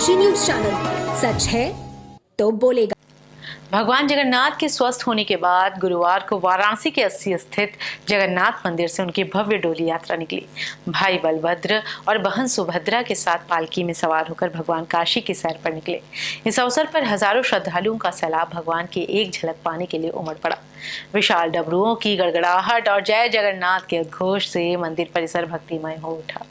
Kashi news channel, सच है तो बोलेगा। भगवान जगन्नाथ के स्वस्थ होने के बाद गुरुवार को वाराणसी के 80 स्थित जगन्नाथ मंदिर से उनकी भव्य डोली यात्रा निकली। भाई बलभद्र और बहन सुभद्रा के साथ पालकी में सवार होकर भगवान काशी की सैर पर निकले। इस अवसर पर हजारों श्रद्धालुओं का सैलाब भगवान की एक झलक पाने के लिए उमड़ पड़ा। विशाल डमरुओं की गड़गड़ाहट और जय जगन्नाथ के उद्घोष से मंदिर परिसर भक्तिमय हो उठा।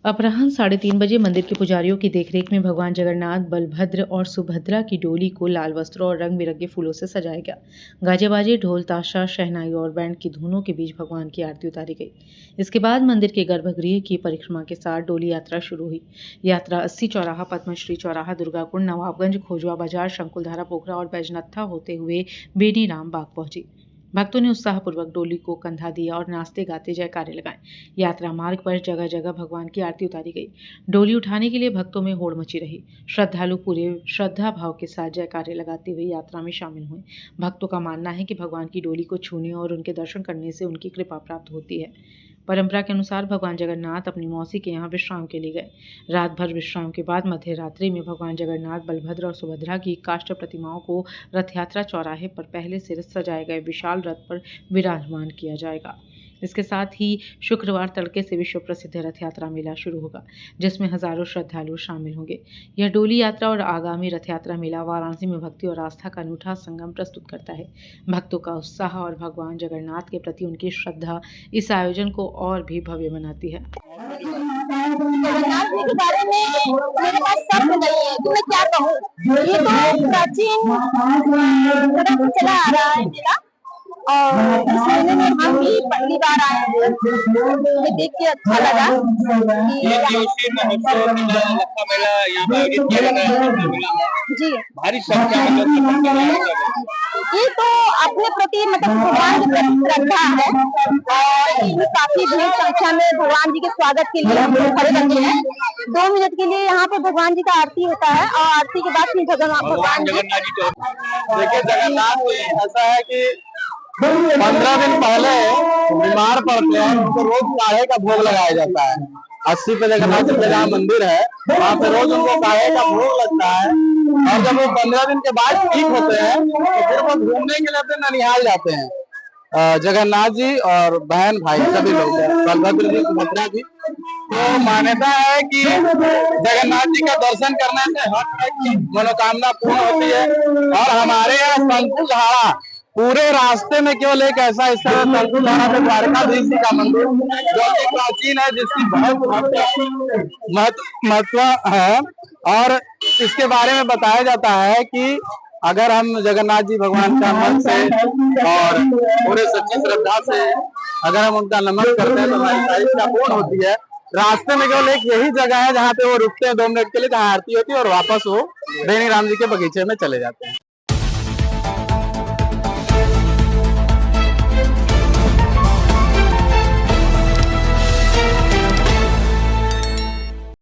अपराह्न 3:30 बजे मंदिर के पुजारियों की देखरेख में भगवान जगन्नाथ, बलभद्र और सुभद्रा की डोली को लाल वस्त्रों और रंग बिरंगे फूलों से सजाया गया। गाजे बाजे, ढोल ताशा, शहनाई और बैंड की धुनों के बीच भगवान की आरती उतारी गई। इसके बाद मंदिर के गर्भगृह की परिक्रमा के साथ डोली यात्रा शुरू हुई। यात्रा 80 चौराहा, पद्मश्री चौराहा, दुर्गाकुंड, नवाबगंज, खोजवा बाजार, शंकुलधारा, पोखरा और बैजनाथा होते हुए बेनी राम बाग पहुंची। भक्तों ने उत्साहपूर्वक डोली को कंधा दिया और नाचते गाते जयकारे लगाए। यात्रा मार्ग पर जगह जगह भगवान की आरती उतारी गई। डोली उठाने के लिए भक्तों में होड़ मची रही। श्रद्धालु पूरे श्रद्धा भाव के साथ जयकारे लगाते हुए यात्रा में शामिल हुए। भक्तों का मानना है कि भगवान की डोली को छूने और उनके दर्शन करने से उनकी कृपा प्राप्त होती है। परंपरा के अनुसार भगवान जगन्नाथ अपनी मौसी के यहाँ विश्राम के लिए गए। रात भर विश्राम के बाद मध्य रात्रि में भगवान जगन्नाथ, बलभद्र और सुभद्रा की काष्ठ प्रतिमाओं को रथ यात्रा चौराहे पर पहले से सजाए गए विशाल रथ पर विराजमान किया जाएगा। इसके साथ ही शुक्रवार तड़के से विश्व प्रसिद्ध रथ यात्रा मेला शुरू होगा, जिसमें हजारों श्रद्धालु शामिल होंगे। यह डोली यात्रा और आगामी रथ यात्रा मेला वाराणसी में भक्ति और आस्था का अनूठा संगम प्रस्तुत करता है। भक्तों का उत्साह और भगवान जगन्नाथ के प्रति उनकी श्रद्धा इस आयोजन को और भी भव्य बनाती है। जगन्नाथ जी के बारे में मेरे पास शब्द नहीं है कि मैं क्या कहूँ। ये तो प्राचीन तरह से चला आ रहा है मेला, और इस मेले में हम भी पहली बार आए हैं। मुझे देख के अच्छा लगा जी। भारी संख्या में ये तो अपने प्रति मतलब भगवान के प्रति श्रद्धा है, और काफी भीड़ संख्या में भगवान जी के स्वागत के लिए हम लोग खड़े रहते हैं। 2 मिनट के लिए यहाँ पे भगवान जी का आरती होता है, और आरती के बाद फिर भगवान जगन्नाथ जी तो देखिए, जगन्नाथ ऐसा है कि 15 दिन पहले बीमार पड़ते हैं, उनको रोज काढ़े का भोग लगाया जाता है। 80 पे जगन्नाथ जी का जहाँ मंदिर है, वहाँ पे रोज उनको काढ़े का भोग लगता है। और जब वो 15 दिन के बाद ठीक होते हैं तो फिर वो घूमने के लिए अपने ननिहाल जाते हैं। जगन्नाथ जी और बहन भाई सभी लोग, बलभद्र जी, सुभद्रा जी। तो मान्यता है कि जगन्नाथ जी का दर्शन करने से हर मनोकामना पूर्ण होती है। और हमारे यहाँ शंकुधारा पूरे रास्ते में केवल एक ऐसा स्थान है, शंकुधारा में द्वारकाधीश जी का मंदिर, जो कि प्राचीन है, जिसकी बहुत महत्व है। और इसके बारे में बताया जाता है कि अगर हम जगन्नाथ जी भगवान का मन से और पूरे सच्ची श्रद्धा से अगर हम उनका नमन करते हैं तो हमारी सारी इच्छा पूर्ण होती है। रास्ते में केवल एक यही जगह है जहाँ पे वो रुकते हैं 2 मिनट के लिए, जहाँ आरती होती है, और वापस वो बेनी राम जी के बगीचे में चले जाते हैं।